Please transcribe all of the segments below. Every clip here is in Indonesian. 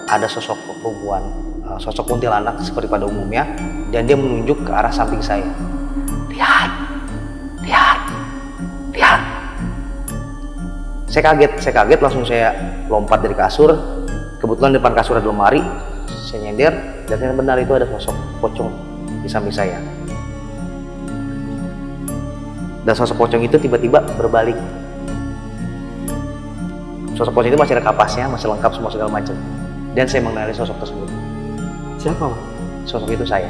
ada sosok perempuan, sosok kuntilanak seperti pada umumnya, dan dia menunjuk ke arah samping saya. Lihat, lihat, lihat. Saya kaget, langsung saya lompat dari kasur. Kebetulan depan kasur ada lemari, saya nyender, dan yang benar itu ada sosok pocong di samping saya. Dan sosok pocong itu tiba-tiba berbalik. Sosok pocong itu masih ada kapasnya, masih lengkap semua segala macam. Dan saya mengenali sosok tersebut. Siapa, Mas? Sosok itu saya.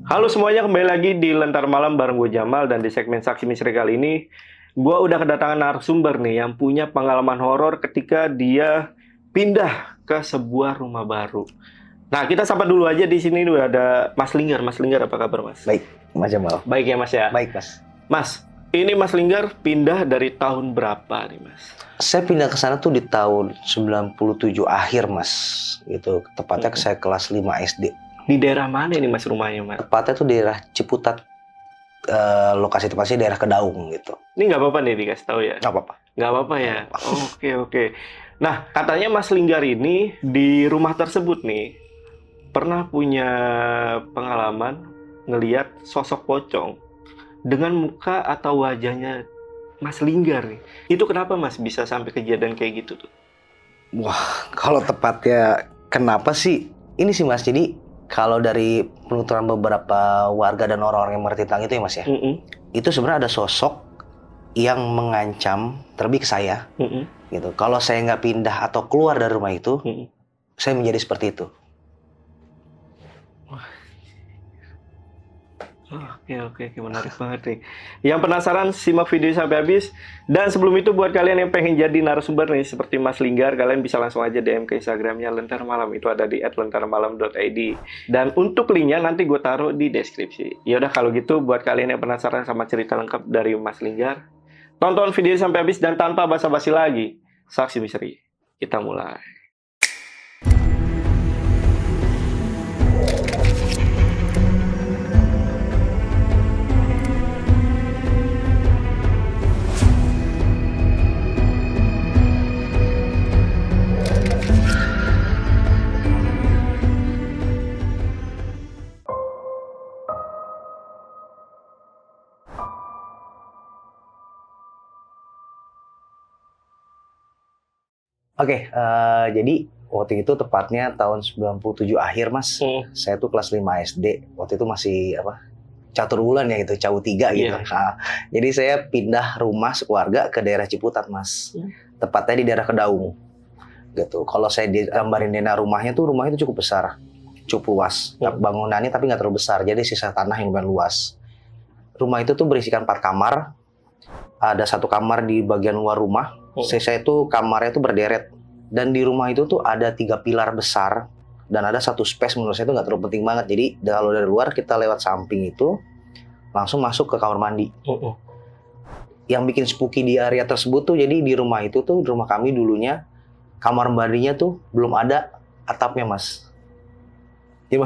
Halo semuanya, kembali lagi di Lentera Malam bareng gue Jamal, dan di segmen Saksi Misteri kali ini gue udah kedatangan narasumber nih yang punya pengalaman horor ketika dia pindah ke sebuah rumah baru. Nah, kita sapa dulu aja di sini udah ada Mas Linggar. Mas Linggar, apa kabar, Mas? Baik, Mas Jamal. Baik ya, Mas ya? Baik, Mas. Mas, ini Mas Linggar pindah dari tahun berapa nih, Mas? Saya pindah ke sana tuh di tahun 97 akhir, Mas. Gitu, tepatnya saya kelas 5 SD. Di daerah mana ini, Mas, rumahnya, Mas? Tepatnya tuh daerah Ciputat. Lokasi tepatnya daerah Kedaung gitu. Ini nggak apa-apa nih dikasih tahu ya? Nggak apa-apa. Nggak apa-apa ya? Oke. Nah, katanya Mas Linggar ini di rumah tersebut nih pernah punya pengalaman ngelihat sosok pocong dengan muka atau wajahnya Mas Linggar nih. Itu kenapa, Mas, bisa sampai kejadian kayak gitu tuh? Wah, kalau tepatnya kenapa sih? Ini sih, Mas, jadi kalau dari penuturan beberapa warga dan orang-orang yang mengerti tentang itu ya, Mas ya, itu sebenarnya ada sosok yang mengancam, terlebih ke saya, gitu. Kalau saya nggak pindah atau keluar dari rumah itu, saya menjadi seperti itu. Oke, menarik banget nih. Yang penasaran, simak video sampai habis. Dan sebelum itu, buat kalian yang pengen jadi narasumber nih seperti Mas Linggar, kalian bisa langsung aja DM ke Instagramnya Lentera Malam. Itu ada di @lenteramalam.id. Dan untuk linknya nanti gue taruh di deskripsi. Yaudah, kalau gitu buat kalian yang penasaran sama cerita lengkap dari Mas Linggar, tonton video sampai habis, dan tanpa basa-basi lagi, Saksi Misteri, kita mulai. Oke, jadi waktu itu tepatnya tahun 97 akhir, Mas. Saya tuh kelas 5 SD. Waktu itu masih catur bulan ya gitu, cawu 3 gitu. Yeah. Nah, jadi saya pindah rumah sekeluarga ke daerah Ciputat, Mas. Tepatnya di daerah Kedaung. Gitu. Kalau saya gambarin rumahnya itu cukup besar. Cukup luas. Bangunannya tapi nggak terlalu besar. Jadi sisa tanah yang lumayan luas. Rumah itu tuh berisikan 4 kamar. Ada 1 kamar di bagian luar rumah. Sisa itu kamarnya itu berderet, dan di rumah itu tuh ada 3 pilar besar, dan ada 1 space menurut saya itu nggak terlalu penting banget. Jadi kalau dari luar kita lewat samping itu langsung masuk ke kamar mandi. Yang bikin spooky di area tersebut tuh, jadi di rumah itu tuh, di rumah kami dulunya kamar mandinya tuh belum ada atapnya, Mas. Jadi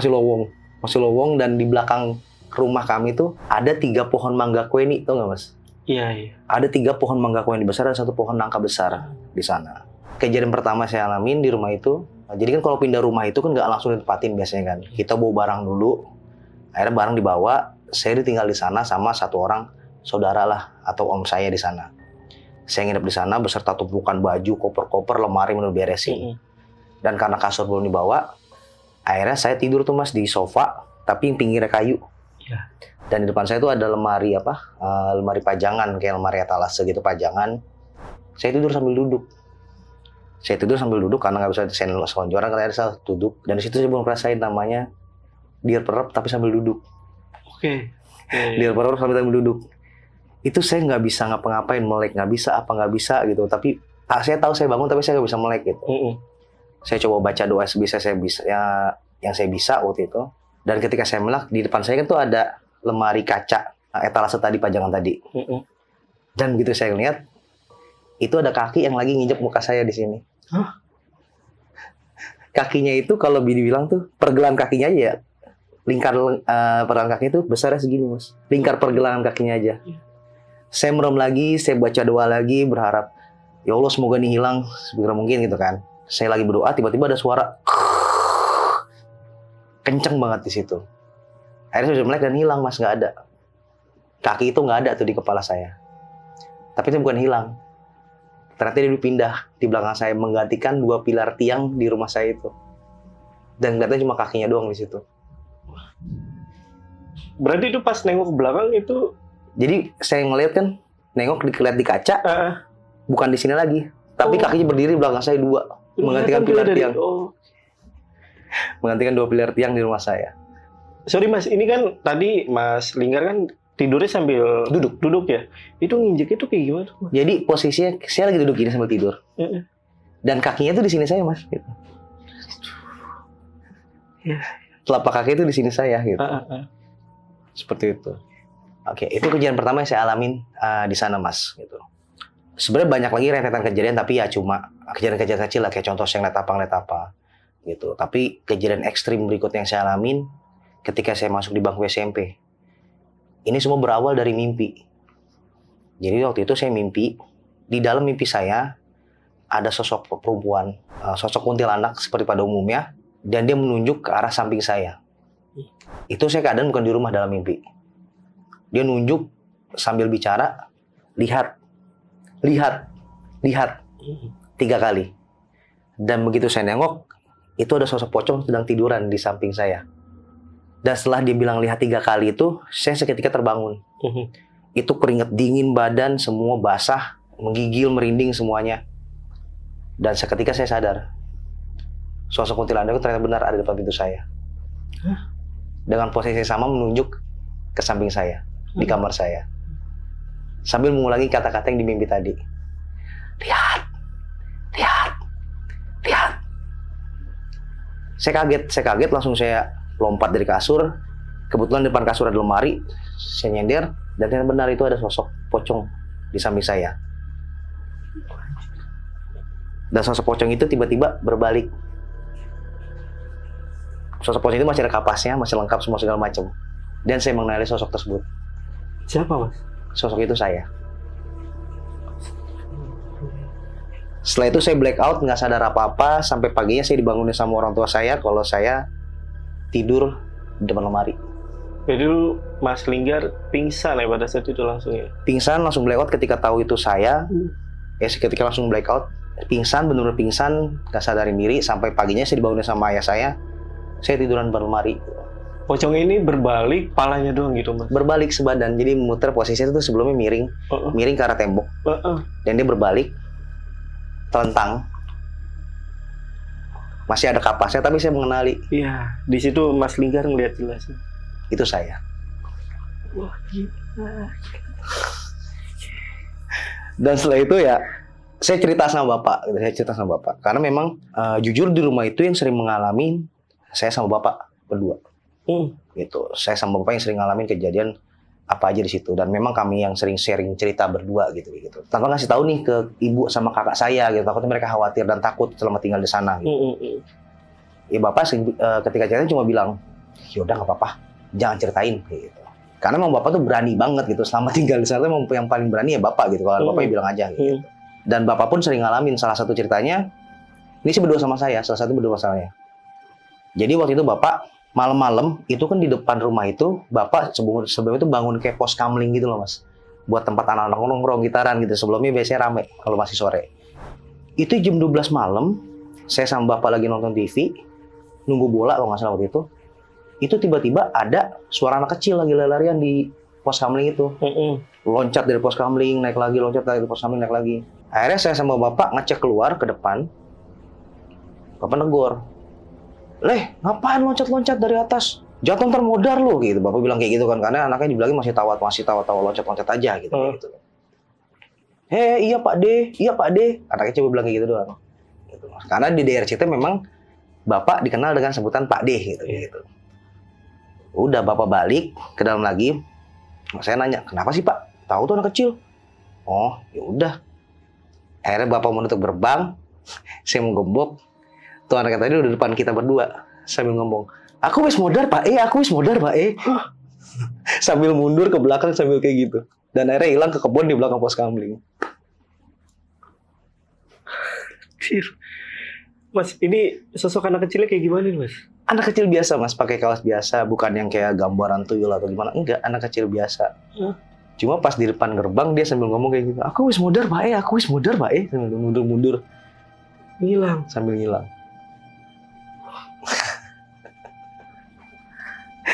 masih lowong, dan di belakang rumah kami tuh ada 3 pohon mangga kueni, tau nggak, Mas? Iya. Ada 3 pohon mangga kueni besar dan 1 pohon nangka besar di sana. Kejadian pertama saya alamin di rumah itu, jadi kan kalau pindah rumah itu kan nggak langsung ditempatin biasanya kan. Kita bawa barang dulu, akhirnya barang dibawa, saya ditinggal di sana sama 1 orang saudara lah atau om saya di sana. Saya nginep di sana beserta tumpukan baju, koper-koper, lemari menurut beresin. Dan karena kasur belum dibawa, akhirnya saya tidur tuh, Mas, di sofa tapi pinggirnya kayu. Iya. Dan di depan saya itu ada lemari lemari pajangan, kayak lemari etalase gitu, pajangan. Saya tidur sambil duduk karena nggak bisa selonjoran, karena saya duduk. Dan di situ saya belum rasain namanya dier perep tapi sambil duduk. Oke. Dier perep sambil duduk. Itu saya nggak bisa ngapa-ngapain, melek nggak bisa gitu. Tapi saya tahu saya bangun tapi saya nggak bisa melek gitu. Saya coba baca doa sebisa saya bisa, yang saya bisa waktu itu. Dan ketika saya melek, di depan saya kan tuh ada lemari kaca etalase tadi, pajangan tadi. Dan gitu saya lihat, itu ada kaki yang lagi nginjek muka saya di sini. kakinya itu kalau dibilang tuh pergelangan kakinya aja ya, lingkar pergelangan kakinya itu besarnya segini mas, lingkar pergelangan kakinya aja. Saya merem lagi, saya baca doa lagi, berharap ya Allah semoga ini hilang segera mungkin gitu kan. Saya lagi berdoa, tiba-tiba ada suara kenceng banget di situ. Akhirnya saya sudah melek dan hilang mas, nggak ada. Kaki itu nggak ada tuh di kepala saya. Tapi itu bukan hilang. Ternyata dia pindah di belakang saya, menggantikan 2 pilar tiang di rumah saya itu. Dan kelihatannya cuma kakinya doang di situ. Berarti itu pas nengok ke belakang itu? Jadi saya ngeliat kan, nengok dilihat di kaca, bukan di sini lagi. Tapi kakinya berdiri di belakang saya 2, menggantikan pilar tiang. Menggantikan 2 pilar tiang di rumah saya. Sorry mas, ini kan tadi Mas Linggar kan tidurnya sambil duduk ya. Itu nginjek itu kayak gimana tuh mas? Jadi posisinya saya lagi duduk gini sambil tidur. Dan kakinya tuh di sini saya mas. Gitu. Telapak kaki itu di sini saya gitu. Seperti itu. Oke, itu kejadian pertama yang saya alamin di sana mas. Gitu. Sebenarnya banyak lagi rentetan kejadian, tapi ya cuma kejadian-kejadian kecil lah, kayak contoh saya ngeliat apa gitu. Tapi kejadian ekstrim berikutnya yang saya alamin ketika saya masuk di bangku SMP. Ini semua berawal dari mimpi. Jadi waktu itu saya mimpi, di dalam mimpi saya ada sosok perempuan, sosok kuntilanak seperti pada umumnya, dan dia menunjuk ke arah samping saya. Itu saya keadaan bukan di rumah dalam mimpi. Dia nunjuk sambil bicara, lihat 3 kali. Dan begitu saya nengok, itu ada sosok pocong sedang tiduran di samping saya. Dan setelah dia bilang lihat 3 kali itu, saya seketika terbangun. Itu keringat dingin badan, semua basah, menggigil, merinding semuanya. Dan seketika saya sadar, sosok kuntilanak itu ternyata benar ada di depan pintu saya. Dengan posisi sama menunjuk ke samping saya, di kamar saya. Sambil mengulangi kata-kata yang di mimpi tadi. Lihat. Saya kaget, langsung saya lompat dari kasur. Kebetulan depan kasur ada lemari. Saya nyender, dan ternyata benar itu ada sosok pocong di samping saya. Dan sosok pocong itu tiba-tiba berbalik. Sosok pocong itu masih ada kapasnya, masih lengkap semua segala macam. Dan saya mengenali sosok tersebut. Siapa mas? Sosok itu saya. Setelah itu saya blackout, nggak sadar apa-apa. Sampai paginya saya dibangunin sama orang tua saya kalau saya tidur di depan lemari. Jadi Mas Linggar pingsan ya pada saat itu langsung ya? Pingsan, langsung blackout ketika tahu itu saya. Ketika langsung blackout, pingsan, benar-benar pingsan, nggak sadarin diri. Sampai paginya saya dibangunin sama ayah saya tiduran di depan lemari. Pocong ini berbalik, palanya doang gitu mas? Berbalik sebadan, jadi muter posisinya itu sebelumnya miring, miring ke arah tembok. Dan dia berbalik, telentang. Masih ada kapasnya, tapi saya mengenali. Iya, di situ Mas Linggar ngeliat jelas. Itu saya. Wah, gila. Dan setelah itu ya, saya cerita sama bapak. Karena memang jujur di rumah itu yang sering mengalami saya sama bapak berdua. Gitu. Saya sama bapak yang sering ngalamin kejadian apa aja di situ, dan memang kami yang sering sharing cerita berdua gitu. Tanpa ngasih tahu nih ke ibu sama kakak saya gitu, takutnya mereka khawatir dan takut selama tinggal di sana gitu. Ya bapak ketika cerita cuma bilang, yaudah nggak apa-apa, jangan ceritain gitu. Karena memang bapak tuh berani banget gitu, selama tinggal di sana memang yang paling berani ya bapak gitu. Kalau bapak bilang aja gitu. Dan bapak pun sering ngalamin. Salah satu ceritanya, ini sih berdua sama saya, salah satu berdua masalahnya. Jadi waktu itu bapak malam-malam itu kan di depan rumah itu bapak sebelum itu bangun kayak pos kamling gitu loh mas, buat tempat anak-anak nongkrong gitaran gitu. Sebelumnya biasanya rame kalau masih sore. Itu jam 12 malam saya sama bapak lagi nonton TV nunggu bola kalau nggak salah waktu itu tiba-tiba ada suara anak kecil lagi lari-larian di pos kamling itu. Loncat dari pos kamling naik lagi, loncat dari pos kamling naik lagi. Akhirnya saya sama bapak ngecek keluar ke depan. Bapak negor, "Leh, ngapain loncat-loncat dari atas? Jatuh ntar modar lo," gitu. Bapak bilang kayak gitu kan, karena anaknya dibilangin masih tawa loncat-loncat aja gitu. Iya Pak D. Anaknya coba bilang kayak gitu doang. Gitu. Karena di daerah Cite memang bapak dikenal dengan sebutan Pak D gitu. Udah bapak balik ke dalam lagi. Saya nanya, "Kenapa sih Pak? Tahu tuh anak kecil." "Oh, ya udah." Akhirnya bapak menutup gerbang, saya menggembok. Tuh anak tadi udah depan kita berdua sambil ngomong, aku wis modar Pak aku wis modar Pak sambil mundur ke belakang sambil kayak gitu. Dan akhirnya hilang ke kebun di belakang pos kamling. Mas, ini sosok anak kecilnya kayak gimana nih, Mas? Anak kecil biasa Mas, pakai kaos biasa, bukan yang kayak gambaran tuyul atau gimana. Enggak, anak kecil biasa. Cuma pas di depan gerbang dia sambil ngomong kayak gitu, aku wis modar Pak aku wis modar Pak sambil mundur-mundur. Ngilang. Sambil ngilang.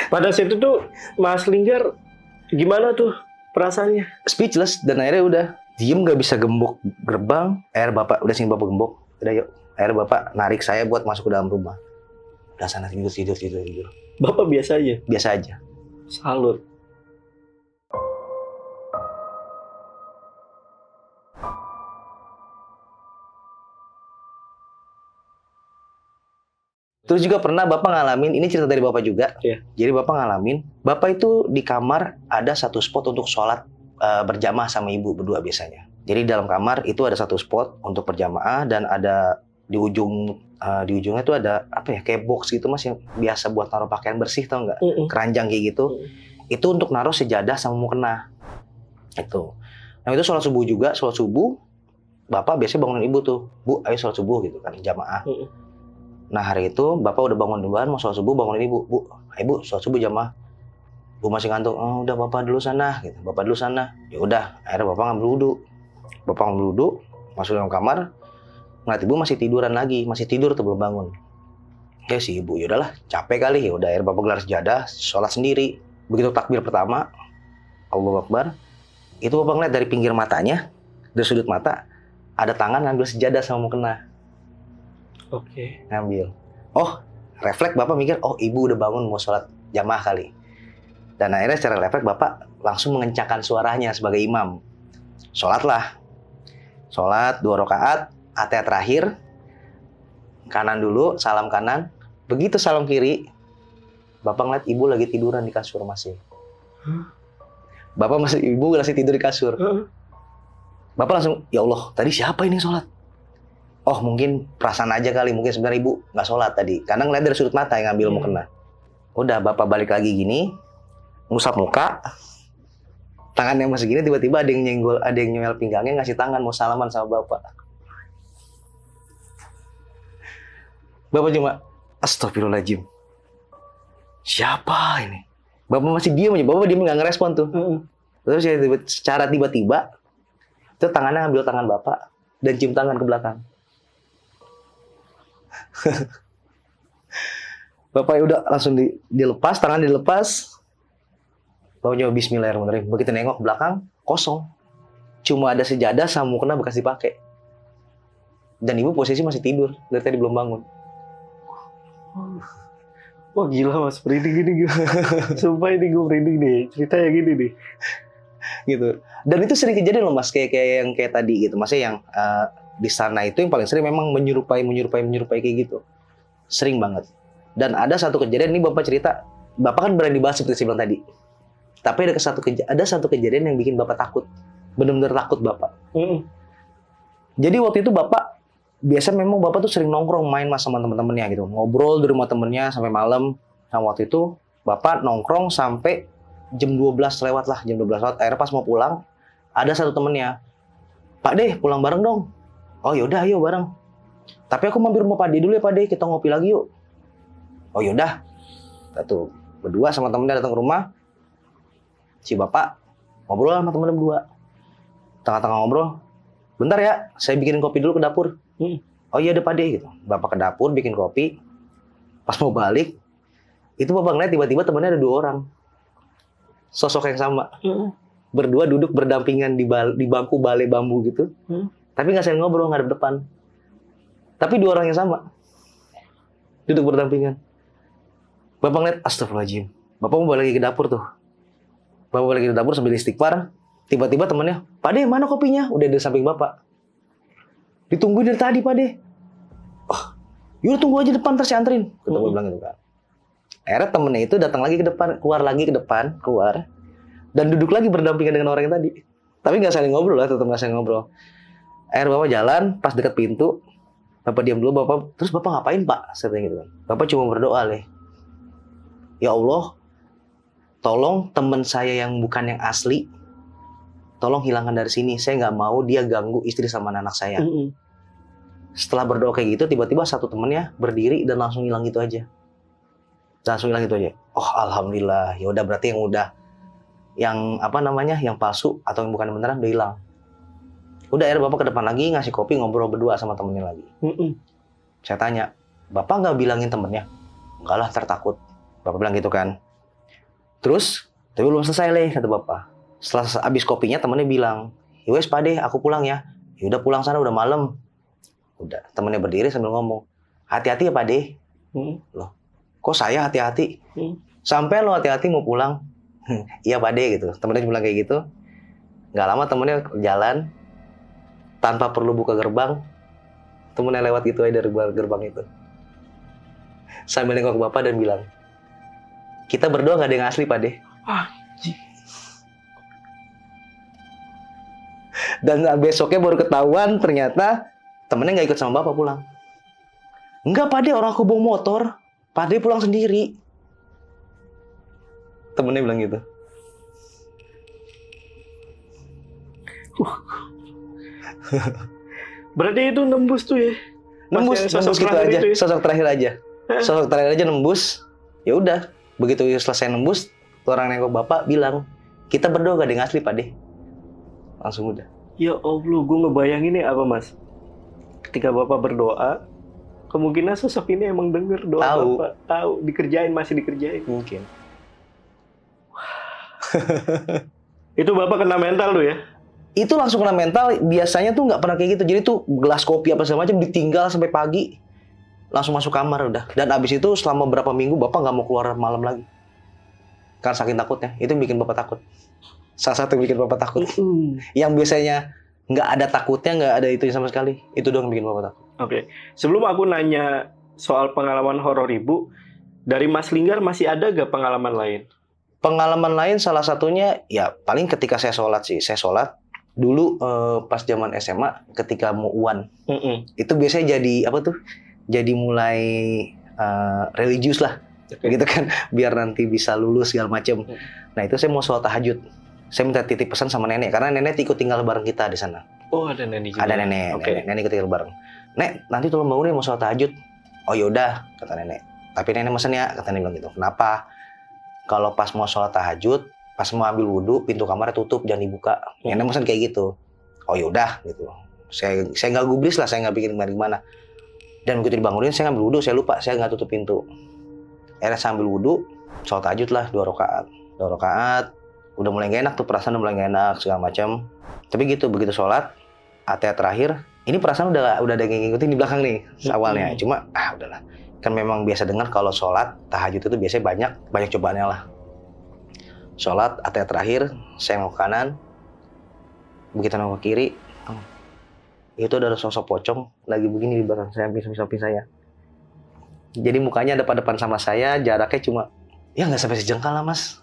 Pada saat itu tuh Mas Linggar gimana tuh perasaannya? Speechless, dan akhirnya udah diem gak bisa gembok gerbang. Akhirnya bapak, udah sini bapak gembok, udah yuk. Akhirnya bapak narik saya buat masuk ke dalam rumah. Udah sana tidur. Bapak biasa aja? Biasa aja. Salut. Terus juga pernah bapak ngalamin, ini cerita dari bapak juga. Yeah. Jadi bapak ngalamin, bapak itu di kamar ada satu spot untuk sholat berjamaah sama ibu berdua biasanya. Jadi dalam kamar itu ada satu spot untuk berjamaah dan ada di ujungnya tuh ada apa ya, kayak box gitu Mas yang biasa buat naruh pakaian bersih, tau nggak? Keranjang kayak gitu. Itu untuk naruh sejadah sama mukena. Itu. Nah itu sholat subuh juga, sholat subuh. Bapak biasanya bangunin ibu tuh, Bu ayo sholat subuh gitu kan, jamaah. Nah hari itu bapak udah bangun duluan mau sholat subuh, bangunin ibu, Bu, ayo Bu sholat subuh jamaah. Bu masih ngantuk, oh udah bapak dulu sana, gitu. Bapak dulu sana. Ya udah, akhirnya bapak ngambil wudhu. Bapak ngambil wudhu, masuk dalam kamar, ngeliat ibu masih tiduran lagi, masih tidur tuh belum bangun. Ya si ibu, yaudahlah capek kali, ya udah akhirnya bapak gelar sejadah, sholat sendiri. Begitu takbir pertama, Allahu Akbar, itu bapak ngeliat dari pinggir matanya, dari sudut mata, ada tangan ngambil sejadah sama mukena. Oke. Ngambil. Oh, refleks bapak mikir, oh ibu udah bangun mau sholat jamaah kali. Dan akhirnya secara refleks bapak langsung mengencangkan suaranya sebagai imam. Sholatlah. Sholat 2 rakaat, At-Tahiyat terakhir, kanan dulu, salam kanan. Begitu salam kiri, bapak ngeliat ibu lagi tiduran di kasur masih. Ibu masih tidur di kasur. Bapak langsung, ya Allah, tadi siapa ini sholat? Oh mungkin perasaan aja kali, mungkin sebenarnya ibu nggak sholat tadi. Karena ngeliat dari sudut mata yang ngambil mukena. Udah bapak balik lagi gini, ngusap muka, tangannya masih gini, tiba-tiba ada yang nyenggol, ada yang nyemel pinggangnya, ngasih tangan mau salaman sama bapak. Bapak cuma, astagfirullahaladzim. Siapa ini? Bapak masih diam aja, bapak diam nggak ngerespon tuh. Terus ya secara tiba-tiba, itu tangannya ngambil tangan bapak dan cium tangan ke belakang. Bapak udah langsung dilepas, tangan dilepas. Bapak nyoba bismillahirrahmanirrahim. Begitu nengok ke belakang, kosong. Cuma ada sejadah sama mukena bekas dipakai. Dan ibu posisi masih tidur, dari tadi belum bangun. Wah gila Mas, merinding gini. Sumpah ini gue merinding nih, ceritanya gini nih. Gitu. Dan itu sering kejadian loh Mas, kayak yang kayak tadi gitu. Maksudnya yang di sana itu yang paling sering memang menyerupai kayak gitu. Sering banget. Dan ada satu kejadian, ini Bapak cerita, Bapak kan berani bahas seperti saya bilang tadi. Tapi ada satu kejadian yang bikin Bapak takut. Benar-benar takut Bapak. Jadi waktu itu Bapak, biasa memang Bapak tuh sering nongkrong main Mas sama teman-temannya gitu. Ngobrol di rumah temennya sampai malam. Nah waktu itu Bapak nongkrong sampai jam 12 lewat lah, jam 12 lewat. Akhirnya pas mau pulang, ada satu temennya, Pak De, pulang bareng dong. Oh yaudah, ayo bareng. Tapi aku mampir rumah Pak De dulu ya Pak De, kita ngopi lagi yuk. Oh yaudah. Tuh, berdua sama temennya datang ke rumah. Si Bapak ngobrol sama temennya berdua. Tengah-tengah ngobrol, bentar ya, saya bikinin kopi dulu ke dapur. Oh iya ada Pak De gitu. Bapak ke dapur bikin kopi. Pas mau balik, itu Bapak ngeliat tiba-tiba temennya ada 2 orang. Sosok yang sama. Berdua duduk berdampingan di bangku balai bambu gitu. Tapi nggak saling ngobrol, ngadep depan. Tapi 2 orang yang sama. Duduk berdampingan. Bapak ngeliat, astagfirullahaladzim. Bapak mau balik lagi ke dapur tuh. Bapak balik lagi ke dapur sambil istighfar. Tiba-tiba temennya, Pak De, mana kopinya? Udah di samping Bapak. Ditungguin dari tadi Pak De. Oh, yaudah tunggu aja depan, terus anterin. Kita bilang gitu kan. Akhirnya temennya itu datang lagi ke depan, keluar. Dan duduk lagi berdampingan dengan orang yang tadi. Tapi nggak saling ngobrol lah, tetap nggak saling ngobrol. Akhirnya Bapak jalan, pas dekat pintu, Bapak diam dulu, terus bapak ngapain pak? Saya tanya gitu kan. Bapak cuma berdoa leh. Ya Allah, tolong teman saya yang bukan yang asli, tolong hilangkan dari sini. Saya nggak mau dia ganggu istri sama anak saya. Setelah berdoa kayak gitu, tiba-tiba satu temennya berdiri dan langsung hilang gitu aja. Oh alhamdulillah, ya udah berarti yang palsu atau yang bukan beneran udah hilang. Udah akhirnya bapak ke depan lagi ngasih kopi, ngobrol berdua sama temennya lagi. Saya tanya, bapak nggak bilangin temennya? Enggak lah, tertakut. Bapak bilang gitu kan. Terus, tapi belum selesai leh, kata bapak. Setelah habis kopinya temennya bilang, "Yowes Pak De, aku pulang ya." Ya udah pulang sana, udah malam. Udah, temennya berdiri sambil ngomong, "Hati-hati ya Pak De." Loh, kok saya hati-hati? Sampai lo hati-hati mau pulang? Iya Pak De gitu. Temennya bilang kayak gitu. Nggak lama temennya jalan tanpa perlu buka gerbang. Temennya lewat gitu aja dari gerbang itu. Sambil nengok ke bapak dan bilang, "Kita berdoa nggak ada yang asli Pak De." Dan besoknya baru ketahuan ternyata temennya nggak ikut sama bapak pulang. "Enggak Pak De, orang aku bawa motor. Pak De pulang sendiri." Temennya bilang gitu. Berarti itu nembus tuh ya? Nembus gitu aja. Ya? Sosok terakhir aja nembus. Ya udah, begitu selesai nembus, orang nengok bapak bilang, "Kita berdoa gak ada yang asli Pak De." Langsung udah. Ya Allah, gue ngebayangin nih apa mas? Ketika bapak berdoa, kemungkinan sosok ini emang denger doa bapak. Tahu, masih dikerjain. Mungkin. Itu bapak kena mental tuh ya? Itu langsung kena mental. Biasanya tuh nggak pernah kayak gitu. Jadi tuh gelas kopi apa segala macam ditinggal sampai pagi, langsung masuk kamar udah. Dan abis itu selama berapa minggu bapak nggak mau keluar malam lagi. Karena saking takutnya. Itu yang bikin bapak takut. Salah satu yang bikin bapak takut. Yang biasanya nggak ada takutnya, nggak ada itu sama sekali. Itu doang yang bikin bapak takut. Oke. Sebelum aku nanya soal pengalaman horor ibu, dari Mas Linggar masih ada gak pengalaman lain? Pengalaman lain salah satunya ya paling ketika saya sholat sih. Saya sholat dulu pas zaman SMA ketika mau UAN. Itu biasanya jadi apa tuh? Jadi mulai religius lah. Gitu kan, biar nanti bisa lulus segala macam. Nah itu saya mau sholat tahajud. Saya minta titip pesan sama nenek karena nenek ikut tinggal bareng kita di sana. Oh ada nenek juga. Ada nenek, nenek ikut tinggal bareng. "Nek, nanti tolong bangunin mau sholat tahajud." "Oh yaudah," kata nenek. Tapi nenek mesen ya, kata nenek bilang gitu. "Kenapa?" "Kalau pas mau sholat tahajud, pas mau ambil wudhu, pintu kamarnya tutup, jangan dibuka." Nenek mesen kayak gitu. "Oh yaudah," gitu. Saya nggak gubris lah, saya nggak bikin gimana. Dan begitu dibangunin, saya ngambil wudhu, saya lupa, saya nggak tutup pintu. Akhirnya saya ambil wudhu, sholat tahajud lah 2 rakaat. Udah mulai gak enak tuh, perasaan udah mulai gak enak segala macam. Tapi gitu, begitu sholat, At-Tahiyat terakhir, ini perasaan udah ada yang ngikutin di belakang nih awalnya. Cuma udahlah. Kan memang biasa dengar kalau sholat tahajud itu biasanya banyak cobaannya lah. Sholat At-Tahiyat terakhir, saya nengok ke kanan, begitu nengok ke kiri, itu ada sosok pocong lagi begini di belakang saya, samping saya. Jadi mukanya depan sama saya, jaraknya cuma ya nggak sampai sejengkal lah mas.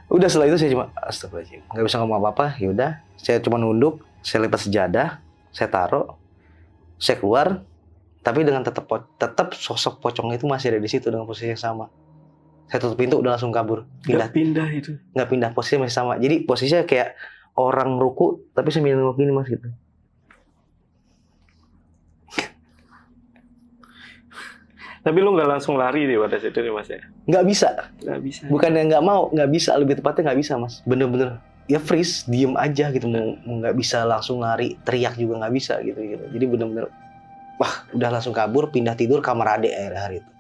Udah setelah itu saya cuma astagfirullahaladzim, nggak bisa ngomong apa-apa. Ya udah, saya cuma nunduk, saya lipat sejadah, saya taruh, saya keluar, tapi dengan tetap sosok pocong itu masih ada di situ dengan posisi yang sama. Saya tutup pintu, udah langsung kabur. Nggak pindah, posisinya masih sama. Jadi posisinya kayak orang ruku, tapi sambil nengok gini mas gitu. Tapi lu nggak langsung lari deh pada situ nih mas ya? Nggak bisa. Bukannya nggak mau, nggak bisa. Lebih tepatnya nggak bisa mas. Bener-bener ya freeze, diem aja gitu. Mau nggak bisa langsung lari, teriak juga nggak bisa gitu. Jadi bener-bener, wah udah langsung kabur, pindah tidur kamar adik akhir hari itu.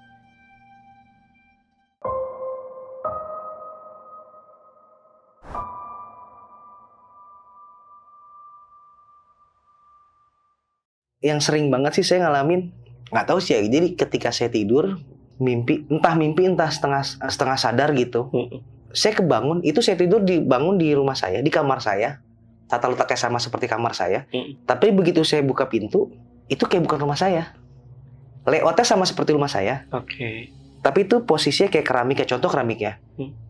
Yang sering banget sih saya ngalamin, nggak tahu sih ya. Jadi ketika saya tidur, mimpi entah setengah sadar gitu. Saya kebangun, itu saya tidur dibangun di rumah saya, di kamar saya. Tata letaknya sama seperti kamar saya. Tapi begitu saya buka pintu, itu kayak bukan rumah saya. Layoutnya sama seperti rumah saya. Tapi itu posisinya kayak keramik, kayak contoh keramiknya.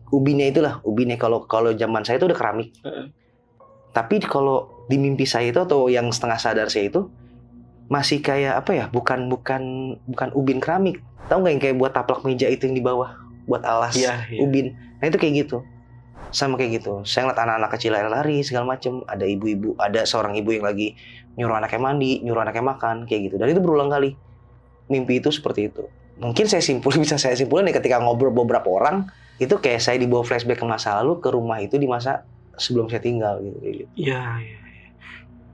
Ubinya itulah, ubinya kalau zaman saya itu udah keramik. Tapi kalau di mimpi saya itu atau yang setengah sadar saya itu masih kayak apa ya? Bukan ubin keramik. Tahu nggak yang kayak buat taplak meja itu yang di bawah, buat alas ubin. Nah itu kayak gitu. Sama kayak gitu. Saya ngeliat anak-anak kecil lari segala macem. Ada ibu-ibu, ada seorang ibu yang lagi nyuruh anaknya mandi, nyuruh anaknya makan, kayak gitu. Dan itu berulang kali. Mimpi itu seperti itu. Mungkin bisa saya simpulin nih ketika ngobrol beberapa orang, itu kayak saya dibawa flashback ke masa lalu, ke rumah itu di masa sebelum saya tinggal gitu. Iya.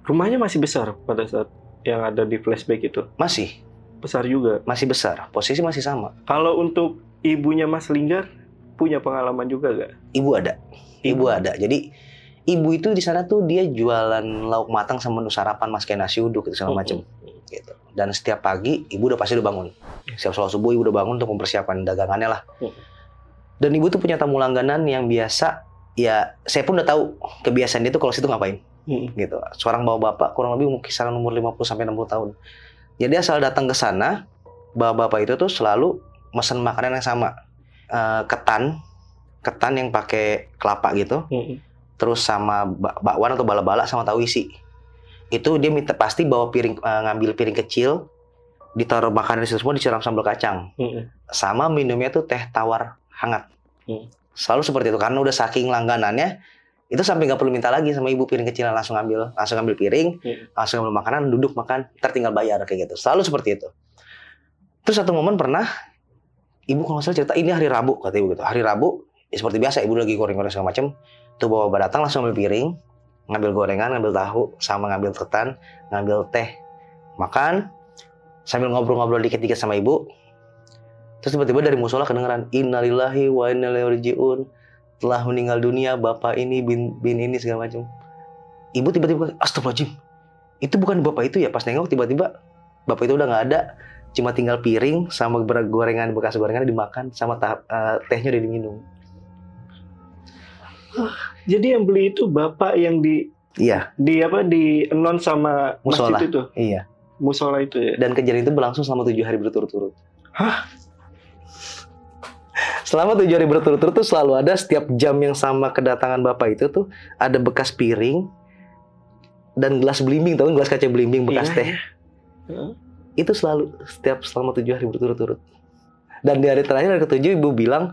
Rumahnya masih besar pada saat yang ada di flashback itu? Masih. Besar juga? Masih besar. Posisi masih sama. Kalau untuk ibunya Mas Linggar, punya pengalaman juga gak? Ibu ada. Jadi ibu itu di sana tuh dia jualan lauk matang sama menu sarapan mas kayak nasi uduk gitu segala macem. Gitu. Dan setiap pagi ibu pasti udah bangun. Setiap sholat subuh ibu udah bangun untuk mempersiapkan dagangannya lah. Dan ibu tuh punya tamu langganan yang biasa, ya saya pun udah tahu kebiasaan dia tuh kalau situ ngapain. Gitu. Seorang bapak kurang lebih kisaran umur 50 sampai 60 tahun. Jadi asal datang ke sana, bapak itu tuh selalu mesen makanan yang sama. Ketan yang pakai kelapa gitu, terus sama bakwan atau bala-bala sama tahu isi. Itu dia pasti bawa piring, ngambil piring kecil, ditaruh makanan itu semua, disiram sambal kacang, sama minumnya tuh teh tawar hangat. Selalu seperti itu karena udah saking langganannya, itu sampai nggak perlu minta lagi sama ibu piring kecil, langsung ngambil piring, langsung ngambil makanan, duduk makan, tertinggal bayar kayak gitu. Selalu seperti itu. Terus satu momen pernah ibu kalau nggak salah cerita, ini hari Rabu kata ibu gitu. Hari Rabu, ya seperti biasa ibu lagi goreng-goreng segala macam. Tuh bapak datang langsung ambil piring, ngambil gorengan, ngambil tahu, sama ngambil ketan, ngambil teh, makan, sambil ngobrol-ngobrol dikit-dikit sama ibu. Terus tiba-tiba dari musola kedengeran, innalillahi wa inna ilaihi raji'un, telah meninggal dunia bapak ini bin ini segala macam. Ibu tiba-tiba, astagfirullahaladzim, itu bukan bapak itu ya? Pas nengok tiba-tiba bapak itu udah nggak ada. Cuma tinggal piring sama gorengan, bekas gorengan dimakan, sama tehnya udah diminum. Jadi yang beli itu bapak yang di enon sama musola. Masjid itu? Iya. Musola itu ya? Dan kejadian itu berlangsung selama 7 hari berturut-turut. Hah? Selama 7 hari berturut-turut tuh selalu ada setiap jam yang sama kedatangan bapak itu tuh ada bekas piring dan gelas belimbing, tahu gelas kaca belimbing bekas teh. Itu selalu selama 7 hari berturut-turut. Dan di hari terakhir, hari ke-7 ibu bilang,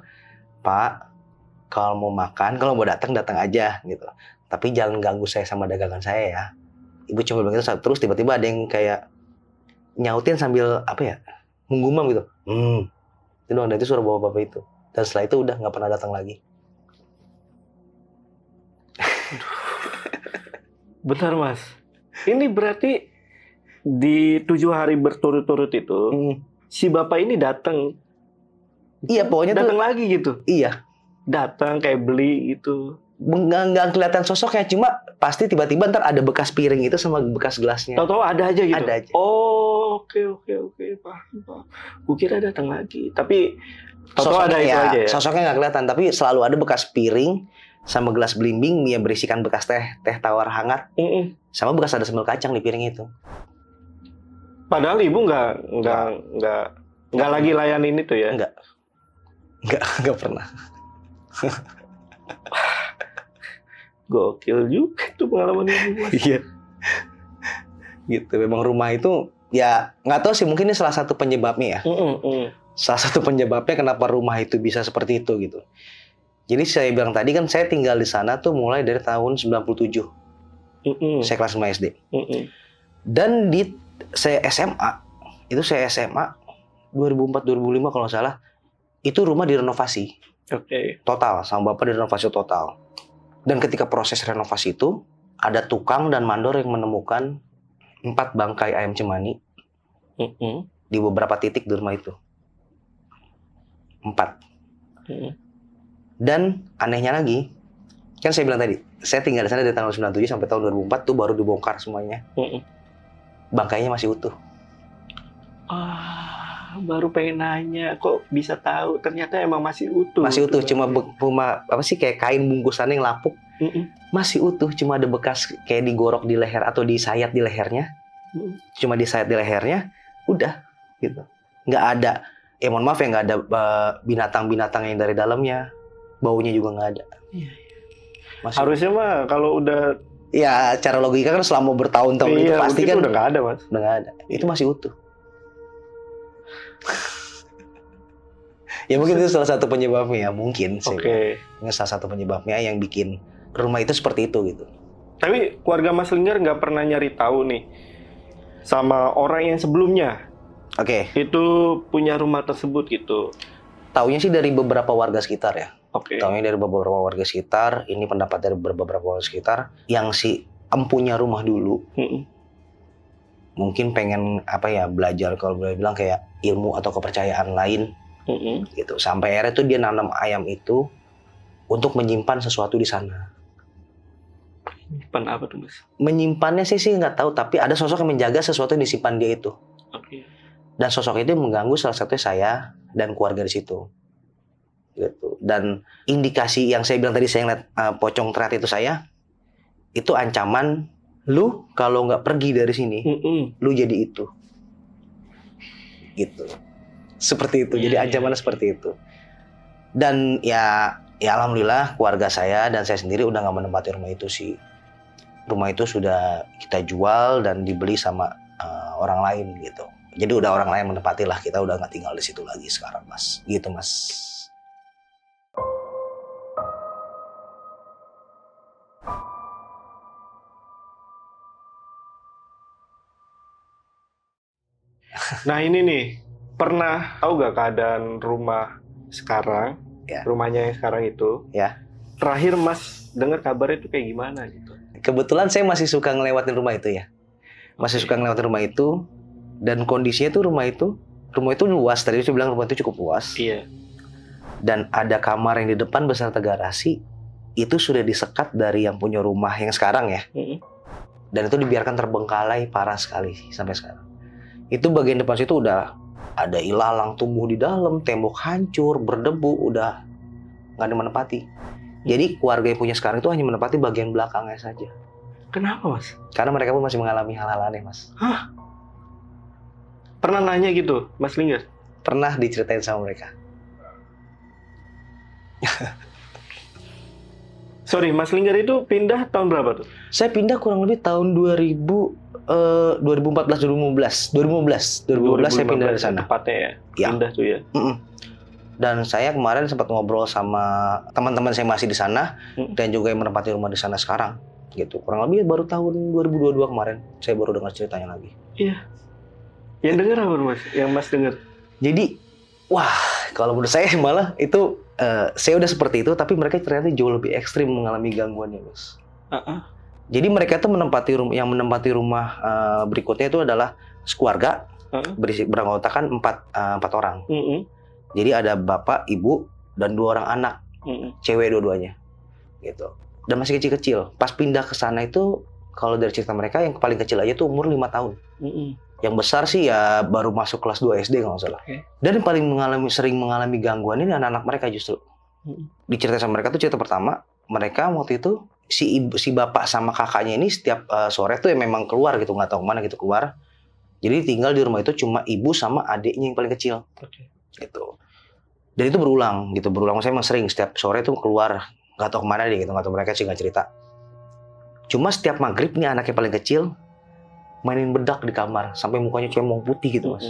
Pak, kalau mau makan, kalau mau datang aja gitu. Tapi jangan ganggu saya sama dagangan saya ya. Ibu cuma bilang gitu, terus tiba-tiba ada yang kayak nyautin sambil apa ya, menggumam gitu. Itu doang, itu suara bapak-bapak itu. Dan setelah itu udah nggak pernah datang lagi. Bentar Mas, ini berarti di 7 hari berturut-turut itu, si bapak ini datang. Iya, pokoknya datang lagi gitu. Iya. Datang kayak beli gitu. Nggak kelihatan sosoknya, cuma pasti tiba-tiba ntar ada bekas piring itu sama bekas gelasnya. Tahu-tahu ada aja gitu. Ada aja. Oh, oke, paham. Kukira datang lagi, tapi tahu-tahu ada itu aja ya. Sosoknya nggak kelihatan, tapi selalu ada bekas piring sama gelas belimbing yang berisikan bekas teh tawar hangat, sama bekas ada sambal kacang di piring itu. Padahal ibu nggak lagi layanin itu ya? Nggak pernah. Gokil juga tuh pengalaman ibu. Iya. Gitu. Memang rumah itu ya nggak tahu sih, mungkin ini salah satu penyebabnya ya. Salah satu penyebabnya kenapa rumah itu bisa seperti itu gitu. Jadi saya bilang tadi kan saya tinggal di sana tuh mulai dari tahun 97. Saya kelas 5 SD. Dan saya SMA 2004-2005 kalau nggak salah, itu rumah direnovasi. Total, sama bapak direnovasi total. Dan ketika proses renovasi itu, ada tukang dan mandor yang menemukan 4 bangkai ayam cemani di beberapa titik di rumah itu. 4. Dan anehnya lagi, kan saya bilang tadi, saya tinggal di sana dari tahun 97 sampai tahun 2004 tuh baru dibongkar semuanya. Bangkainya masih utuh. Baru pengen nanya, kok bisa tahu? Ternyata emang masih utuh. Masih utuh, cuma apa sih kayak kain bungkusannya yang lapuk. Masih utuh, cuma ada bekas kayak digorok di leher atau disayat di lehernya. Cuma disayat di lehernya, udah gitu. Nggak ada, mohon maaf ya, nggak ada binatang-binatang yang dari dalamnya. Baunya juga nggak ada. Harusnya mah kalau udah Ya, cara logika kan selama bertahun-tahun itu Iya, pasti itu kan udah nggak ada, Mas. udah nggak ada. Itu masih utuh. Ya mungkin itu salah satu penyebabnya ya, mungkin sih. Oke. Ini salah satu penyebabnya yang bikin rumah itu seperti itu gitu. Tapi keluarga Mas Linggar nggak pernah nyari tahu nih sama orang yang sebelumnya Oke, itu punya rumah tersebut gitu. taunya sih dari beberapa warga sekitar ya. Oke. Taunya dari beberapa warga sekitar, ini pendapat dari beberapa warga sekitar yang si empunya rumah dulu Mm-mm. mungkin pengen apa ya, belajar, kalau boleh bilang kayak ilmu atau kepercayaan lain Mm-mm. gitu. Sampai akhirnya tuh dia nanam ayam itu untuk menyimpan sesuatu di sana. Pan apa tuh, Mas? Menyimpannya sih nggak tahu, tapi ada sosok yang menjaga sesuatu yang disimpan dia itu. Oke. Dan sosok itu mengganggu salah satunya saya dan keluarga di situ. Gitu. Dan indikasi yang saya bilang tadi, saya ngeliat pocong terat itu saya, itu ancaman, lu kalau nggak pergi dari sini, Mm-mm. lu jadi itu. Gitu. Seperti itu. Jadi ancamannya seperti itu. Dan ya alhamdulillah keluarga saya dan saya sendiri udah nggak menempati rumah itu sih. Rumah itu sudah kita jual dan dibeli sama orang lain gitu. Jadi udah orang lain menempati lah, kita udah nggak tinggal di situ lagi sekarang, Mas. Gitu, Mas. Nah ini nih, pernah tahu gak keadaan rumah sekarang? Ya. Rumahnya yang sekarang itu. Ya. Terakhir Mas dengar kabarnya itu kayak gimana gitu? Kebetulan saya masih suka ngelewatin rumah itu ya. Masih suka ngelewatin rumah itu. Dan kondisinya tuh rumah itu luas. Tadi saya bilang rumah itu cukup luas. Iya. Dan ada kamar yang di depan beserta garasi. Itu sudah disekat dari yang punya rumah yang sekarang ya. Mm-mm. Dan itu dibiarkan terbengkalai parah sekali sampai sekarang. Itu bagian depan situ udah ada ilalang tumbuh di dalam, tembok hancur, berdebu, udah nggak ada menepati. Jadi keluarga yang punya sekarang itu hanya menepati bagian belakangnya saja. Kenapa Mas? Karena mereka pun masih mengalami hal-hal aneh, Mas. Hah? Pernah nanya gitu, Mas Linggar? Pernah diceritain sama mereka. Sorry, Mas Linggar itu pindah tahun berapa tuh? Saya pindah kurang lebih tahun 2014 2015 saya pindah dari sana. Tepatnya ya. Ya. Pindah tuh ya. Dan saya kemarin sempat ngobrol sama teman-teman saya masih di sana dan juga yang menempati rumah di sana sekarang gitu. Kurang lebih baru tahun 2022 kemarin saya baru dengar ceritanya lagi. Iya. Yang dengar apa Mas? Yang Mas dengar? Jadi wah, kalau menurut saya malah itu saya udah seperti itu, tapi mereka ternyata jauh lebih ekstrim mengalami gangguannya, Mas. Jadi mereka tuh menempati rumah berikutnya itu adalah sekeluarga beranggotakan 4 orang. Jadi ada bapak, ibu, dan 2 orang anak, cewek dua-duanya, gitu. Dan masih kecil-kecil. Pas pindah ke sana itu, kalau dari cerita mereka yang paling kecil aja tuh umur 5 tahun. Yang besar sih ya baru masuk kelas 2 SD kalau nggak salah. Dan yang paling sering mengalami gangguan ini anak-anak mereka justru. Diceritain sama mereka tuh, cerita pertama, mereka waktu itu si bapak sama kakaknya ini setiap sore tuh ya memang keluar gitu, nggak tahu kemana gitu keluar. Jadi tinggal di rumah itu cuma ibu sama adiknya yang paling kecil. Gitu. Dan itu berulang. Saya emang sering setiap sore tuh keluar, nggak tahu kemana deh gitu, nggak tahu, mereka sih nggak cerita. Cuma setiap maghrib nih anaknya paling kecil mainin bedak di kamar sampai mukanya cemong putih gitu, Mas.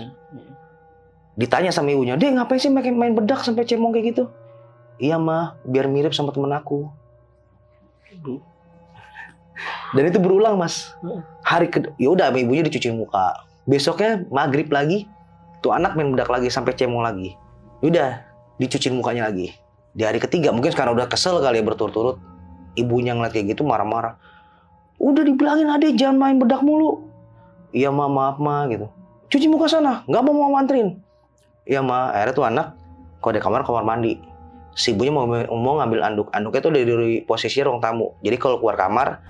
Ditanya sama ibunya, "Dek, ngapain sih main bedak sampai cemong kayak gitu?" "Iya, mah, biar mirip sama temen aku." Dan itu berulang, Mas. Ya udah, sama ibunya dicuci muka. Besoknya maghrib lagi, tuh anak main bedak lagi sampai cemong lagi. Udah, dicuci mukanya lagi. Di hari ketiga, mungkin sekarang udah kesel kali ya berturut-turut, ibunya ngeliat kayak gitu marah-marah. "Udah dibilangin adek jangan main bedak mulu." "Iya, ma, maaf, ma," gitu. "Cuci muka sana, nggak mau anterin." "Iya, ma." Akhirnya tuh anak kalau di kamar mandi. Si ibunya mau ngambil anduk. Anduknya tuh dari posisi ruang tamu. Jadi kalau keluar kamar,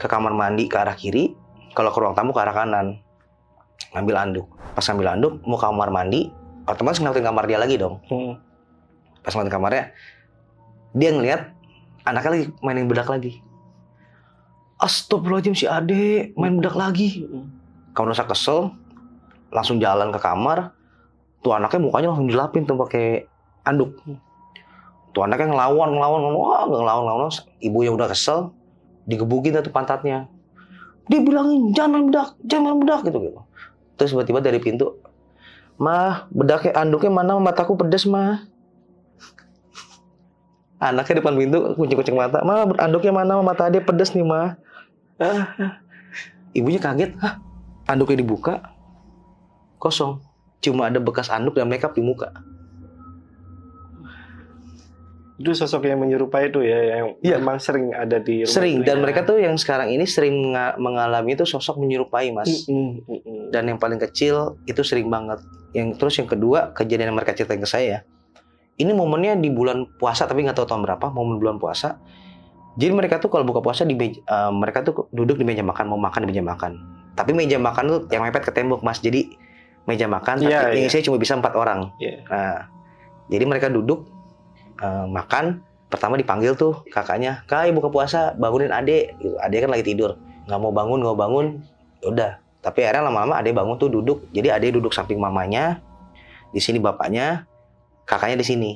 ke kamar mandi ke arah kiri, kalau ke ruang tamu ke arah kanan. Ngambil anduk. Pas ngambil anduk, mau ke kamar mandi, otomatis ngeliatin kamar dia lagi dong. Pas ngeliatin kamarnya, dia ngeliat anaknya lagi mainin bedak lagi. "Astagfirullahaladzim, si adek main bedak lagi." Kamu rasa kesel, langsung jalan ke kamar. Tuh anaknya mukanya langsung dilapin tuh pakai anduk. Tuh anaknya ngelawan. Ibunya udah kesel, digebukin tuh pantatnya. Dia bilangin jangan main bedak gitu. Terus tiba-tiba dari pintu, "Mah, bedaknya anduknya mana? Mataku pedes, Mah." Anaknya depan pintu kucing-kucing mata, "Mah, anduknya mana? Mata dia pedes nih, Mah." Ibunya kaget, "Hah? Anduknya dibuka, kosong. Cuma ada bekas anduk dan makeup di muka." Itu sosok yang menyerupai itu ya, yang memang sering ada di rumah. Sering, dan mereka tuh yang sekarang ini sering mengalami itu sosok menyerupai, Mas. Dan yang paling kecil itu sering banget. Terus yang kedua, kejadian yang mereka ceritain ke saya, ini momennya di bulan puasa, tapi nggak tahu tahun berapa, momen bulan puasa. Jadi mereka tuh kalau buka puasa mereka tuh duduk di meja makan, mau makan di meja makan. Tapi meja makan tuh yang mepet ke tembok, Mas. Jadi meja makan, tapi yang isinya cuma bisa 4 orang. Nah, jadi mereka duduk makan. Pertama dipanggil tuh kakaknya, "Kak, buka puasa, bangunin adek." Gitu. Adek kan lagi tidur, nggak mau bangun. Udah. Tapi akhirnya lama-lama adek bangun tuh duduk. Jadi adek duduk samping mamanya, di sini bapaknya, kakaknya di sini.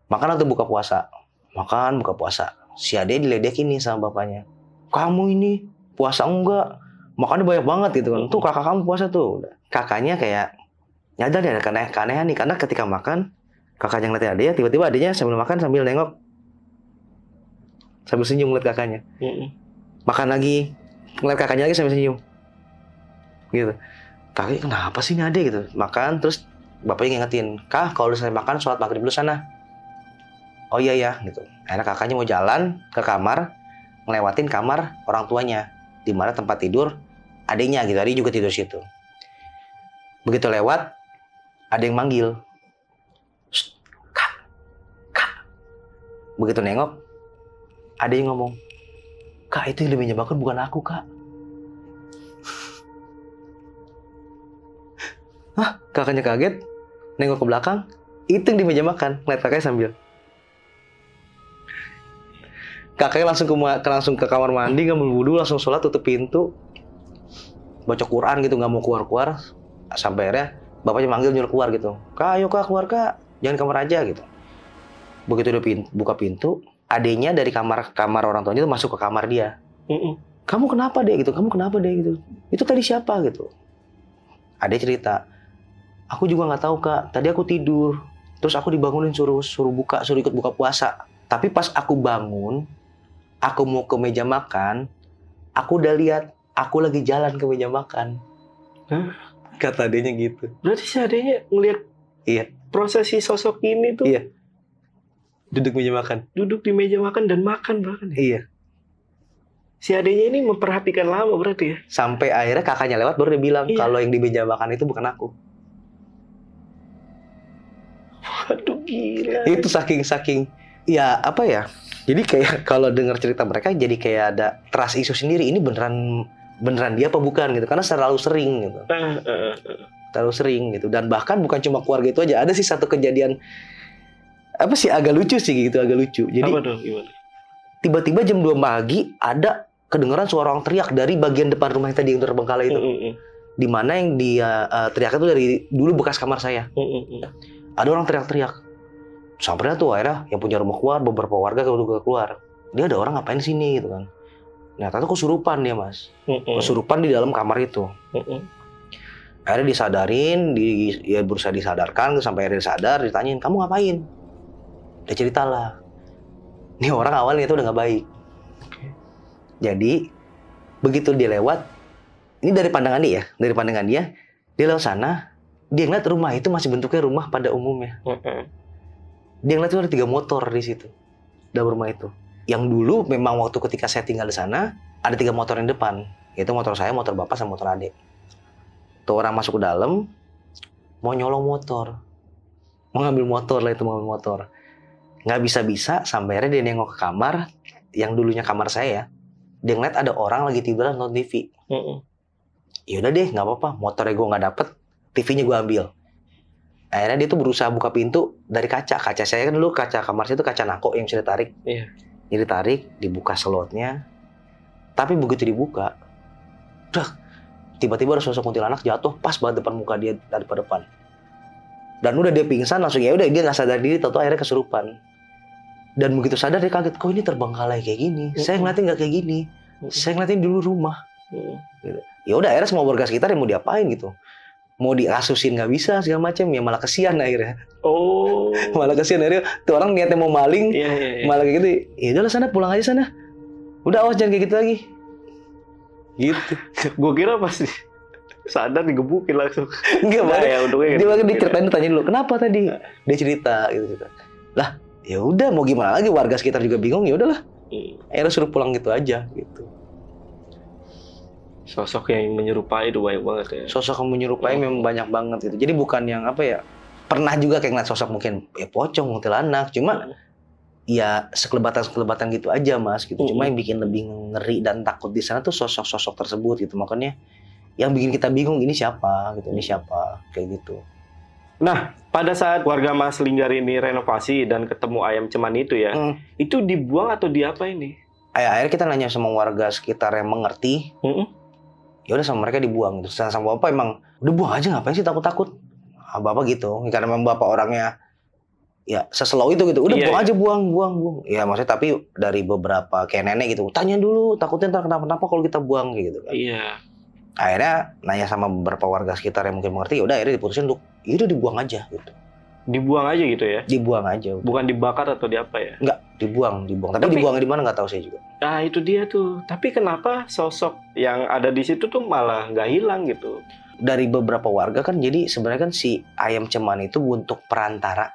Makan atau buka puasa? Makan, buka puasa. Si adek diledekin nih sama bapaknya, "Kamu ini puasa enggak? Makannya banyak banget gitu kan. Tuh kakak kamu puasa tuh." Kakaknya kayak nyadar ya keanehan nih, karena ketika makan kakaknya ngeliatin adiknya, tiba-tiba adiknya sambil makan sambil nengok, sambil senyum ngeliat kakaknya. Makan lagi, ngeliat kakaknya lagi sambil senyum gitu. Kakaknya, "Kenapa sih ini adik?" gitu. Makan, terus bapaknya ngingetin, "Kak, kalau udah selesai makan, sholat maghrib dulu sana." "Oh iya ya," gitu. Akhirnya kakaknya mau jalan ke kamar, ngelewatin kamar orang tuanya, di mana tempat tidur adiknya gitu. Adik juga tidur situ. Begitu lewat, ada yang manggil, "Kak." Begitu nengok, ada yang ngomong, "Kak, itu yang di meja makan bukan aku, Kak." Hah? Kakaknya kaget, nengok ke belakang, itu yang di meja makan. Ngeliat kakaknya sambil. Kakaknya langsung ke kamar mandi, ngambil wudhu, langsung sholat, tutup pintu, baca Quran gitu, nggak mau keluar. Sampai akhirnya bapaknya manggil, nyuruh keluar gitu. "Kak, ayo Kak, keluar Kak, jangan kamar aja," gitu. Begitu dia buka pintu, adenya dari kamar orang tuanya itu masuk ke kamar dia. "Kamu kenapa deh?" gitu. "Kamu kenapa deh?" gitu. "Itu tadi siapa?" gitu. Adek cerita, "Aku juga nggak tahu Kak. Tadi aku tidur, terus aku dibangunin suruh ikut buka puasa. Tapi pas aku bangun, aku mau ke meja makan, aku udah lihat aku lagi jalan ke meja makan." Kata adeknya gitu. Berarti si adeknya ngelihat prosesi sosok ini tuh. Iya. Duduk meja makan. Duduk di meja makan dan makan bahkan. Iya. Si adeknya ini memperhatikan lama berarti ya. Sampai akhirnya kakaknya lewat baru dia bilang kalau yang di meja makan itu bukan aku. Waduh, gila. Itu saking ya apa ya? Jadi kayak kalau dengar cerita mereka jadi kayak ada trust issue sendiri. Ini beneran dia apa bukan gitu, karena terlalu sering gitu. Terlalu sering gitu. Dan bahkan bukan cuma keluarga itu aja, ada sih satu kejadian apa sih agak lucu sih gitu, agak lucu. Jadi apa tuh, gimana? Tiba-tiba jam 2 pagi ada kedengaran suara orang teriak dari bagian depan rumah yang tadi yang terbengkalai itu. Di mana yang dia teriak itu dari dulu bekas kamar saya. Ada orang teriak-teriak. Sampainya tuh akhirnya yang punya rumah keluar, beberapa warga juga keluar. Dia ada orang ngapain sini gitu kan. Nah, ternyata kesurupan dia, Mas. Kesurupan di dalam kamar itu. Akhirnya disadarin, dia berusaha disadarkan, sampai akhirnya sadar, ditanyain, "Kamu ngapain?" Dia ceritalah. Nih orang awalnya itu udah nggak baik. Jadi, begitu dia lewat, ini dari pandangan dia, dia lewat sana, dia ngeliat rumah itu masih bentuknya rumah pada umumnya. Dia ngeliat tuh ada 3 motor di situ, dalam rumah itu. Yang dulu memang waktu ketika saya tinggal di sana, ada 3 motor yang depan. Yaitu motor saya, motor bapak, sama motor adik. Tuh orang masuk ke dalam, mau nyolong motor. Mau ngambil motor lah itu, mau ngambil motor. Nggak bisa-bisa, sampai akhirnya dia nengok ke kamar, yang dulunya kamar saya. Dia ngeliat ada orang lagi tiduran nonton TV. Yaudah deh, nggak apa-apa. Motornya gue nggak dapet, TV-nya gue ambil. Akhirnya dia tuh berusaha buka pintu dari kaca. Kaca saya kan dulu, kaca kamar saya itu kaca nako yang bisa ditarik. Jadi tarik, dibuka slotnya. Tapi begitu dibuka, tiba-tiba ada sosok kuntilanak jatuh pas banget depan muka dia dari depan. Dan udah dia pingsan langsung, ya udah dia nggak sadar diri, tahu-tahu akhirnya kesurupan. Dan begitu sadar dia kaget, kok ini terbengkalai kayak gini. Saya ngeliatin nggak kayak gini. Saya ngeliatin dulu rumah. Gitu. Ya udah akhirnya semua warga sekitar yang mau diapain gitu. Mau dikasusin nggak bisa segala macam, ya malah kesian akhirnya. Oh. Malah kesian akhirnya tuh orang niatnya mau maling, malah kayak gitu. Ya udahlah sana, pulang aja sana. Udah awas jangan kayak gitu lagi. Gitu. Gue kira pasti sadar digebukin langsung. Enggak, nah, ya, dia lagi diceritain, tanya dulu kenapa tadi. Dia cerita gitu. Lah, ya udah mau gimana lagi, warga sekitar juga bingung, ya udahlah. Akhirnya suruh pulang gitu aja gitu. Sosok yang menyerupai itu banyak banget ya. Sosok yang menyerupai memang banyak banget gitu. Jadi bukan yang apa ya, pernah juga kayak ngeliat sosok mungkin pocong, kuntilanak, cuma ya sekelebatan gitu aja Mas gitu. Cuma yang bikin lebih ngeri dan takut di sana tuh sosok-sosok tersebut gitu. Makanya yang bikin kita bingung, ini siapa gitu, ini siapa, kayak gitu. Nah, pada saat warga Mas Linggar ini renovasi dan ketemu ayam cemani itu ya, itu dibuang atau diapa ini? Akhirnya kita nanya sama warga sekitar yang mengerti. Ya udah sama mereka dibuang. Terus sama bapak emang udah buang aja, ngapain sih takut-takut? Bapak gitu, karena memang bapak orangnya ya seslow itu gitu. Udah buang aja, buang. Ya maksudnya tapi dari beberapa kayak nenek gitu, tanya dulu, takutnya ntar kenapa-napa kalau kita buang gitu kan. Iya. Akhirnya nanya sama beberapa warga sekitar yang mungkin mengerti, ya udah akhirnya diputusin untuk itu dibuang aja gitu. Dibuang aja gitu ya? Dibuang aja. Bukan dibakar atau diapa ya? Enggak, dibuang. Tapi dibuangnya di mana nggak tahu saya juga. Nah itu dia tuh. Tapi kenapa sosok yang ada di situ tuh malah nggak hilang gitu? Dari beberapa warga kan, jadi sebenarnya kan si ayam cemani itu untuk perantara.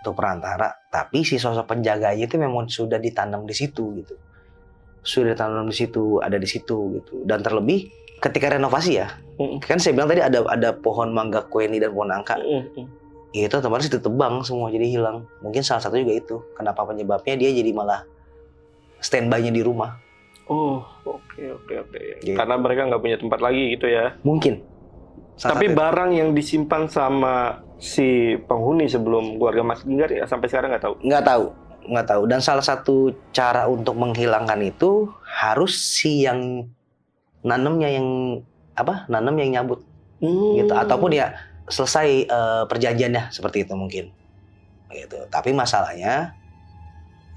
Untuk perantara. Tapi si sosok penjaganya itu memang sudah ditanam di situ gitu. Sudah ditanam di situ, ada di situ gitu. Dan terlebih ketika renovasi ya, kan saya bilang tadi ada pohon mangga kueni dan pohon nangka. Ya itu otomatis ditebang semua, jadi hilang. Mungkin salah satu juga itu. Kenapa penyebabnya dia jadi malah standby-nya di rumah. Oh, oke. Gitu. Karena mereka nggak punya tempat lagi gitu ya? Mungkin. Tapi barang yang disimpan sama si penghuni sebelum keluarga Mas Linggar ya sampai sekarang nggak tahu? Nggak tahu. Dan salah satu cara untuk menghilangkan itu harus si yang nanemnya yang nyabut. Gitu. Ataupun ya selesai perjanjiannya seperti itu mungkin. Gitu. Tapi masalahnya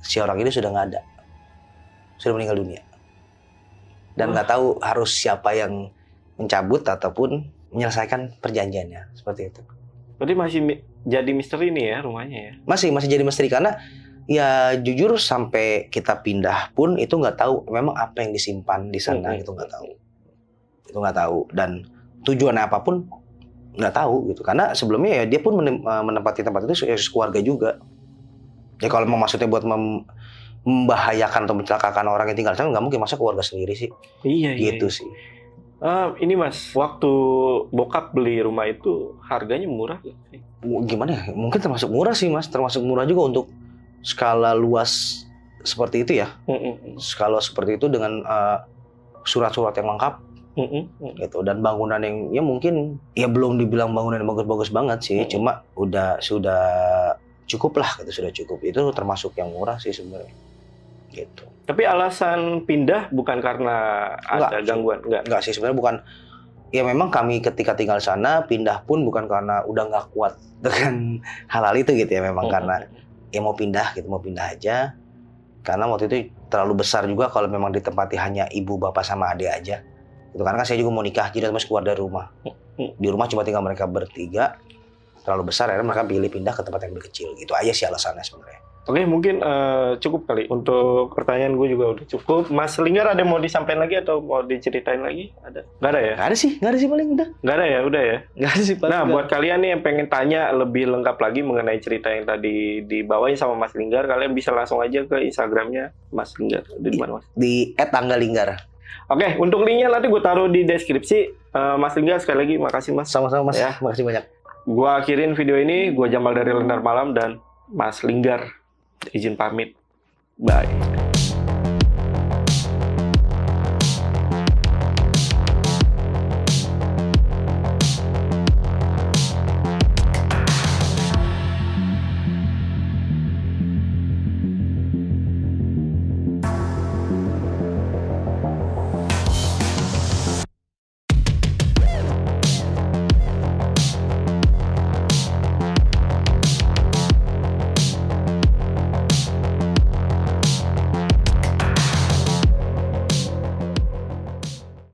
si orang ini sudah nggak ada. Sudah meninggal dunia. Dan nggak tahu harus siapa yang mencabut ataupun menyelesaikan perjanjiannya, seperti itu. Berarti masih jadi misteri nih ya rumahnya ya? Masih jadi misteri karena ya jujur sampai kita pindah pun itu nggak tahu memang apa yang disimpan di sana, itu nggak tahu. Itu nggak tahu, dan tujuannya apapun nggak tahu gitu. Karena sebelumnya ya dia pun menempati tempat itu keluarga juga. Ya kalau mau maksudnya buat membahayakan atau mencelakakan orang yang tinggal di sana, nggak mungkin, masa keluarga sendiri sih. Iya. Gitu sih. Ini Mas, waktu bokap beli rumah itu harganya murah gak sih? Gimana ya? Mungkin termasuk murah sih Mas, termasuk murah juga untuk skala luas seperti itu ya. Skala seperti itu dengan surat-surat yang lengkap. Gitu. Dan bangunan yang ya mungkin ya belum dibilang bangunan yang bagus-bagus banget sih, cuma sudah cukup lah gitu, sudah cukup. Itu termasuk yang murah sih sebenarnya. Gitu. Tapi alasan pindah bukan karena ada gangguan? Enggak sih, sebenarnya bukan. Ya memang kami ketika tinggal sana pindah pun bukan karena udah nggak kuat dengan hal-hal itu gitu ya, memang karena ya mau pindah aja. Karena waktu itu terlalu besar juga kalau memang ditempati hanya ibu, bapak sama adik aja. Itu karena kan saya juga mau nikah, jadi harus keluar dari rumah. Di rumah cuma tinggal mereka bertiga, terlalu besar, akhirnya mereka pilih pindah ke tempat yang lebih kecil. Itu aja sih alasannya sebenarnya. Oke, mungkin cukup kali. Untuk pertanyaan gue juga udah cukup. Mas Linggar ada mau disampaikan lagi atau mau diceritain lagi? Ada? Nggak ada ya? Nggak ada sih paling udah. Nggak ada ya? Nggak ada sih paling. Nah, buat kalian nih yang pengen tanya lebih lengkap lagi mengenai cerita yang tadi dibawain sama Mas Linggar, kalian bisa langsung aja ke Instagramnya Mas Linggar. Di mana Mas? Di @anggalinggar. Oke, untuk linknya nanti gue taruh di deskripsi. Mas Linggar, sekali lagi makasih Mas. Sama-sama Mas, ya. Makasih banyak. Gue akhirin video ini, gue Jamal dari Lentera Malam dan Mas Linggar izin pamit. Bye.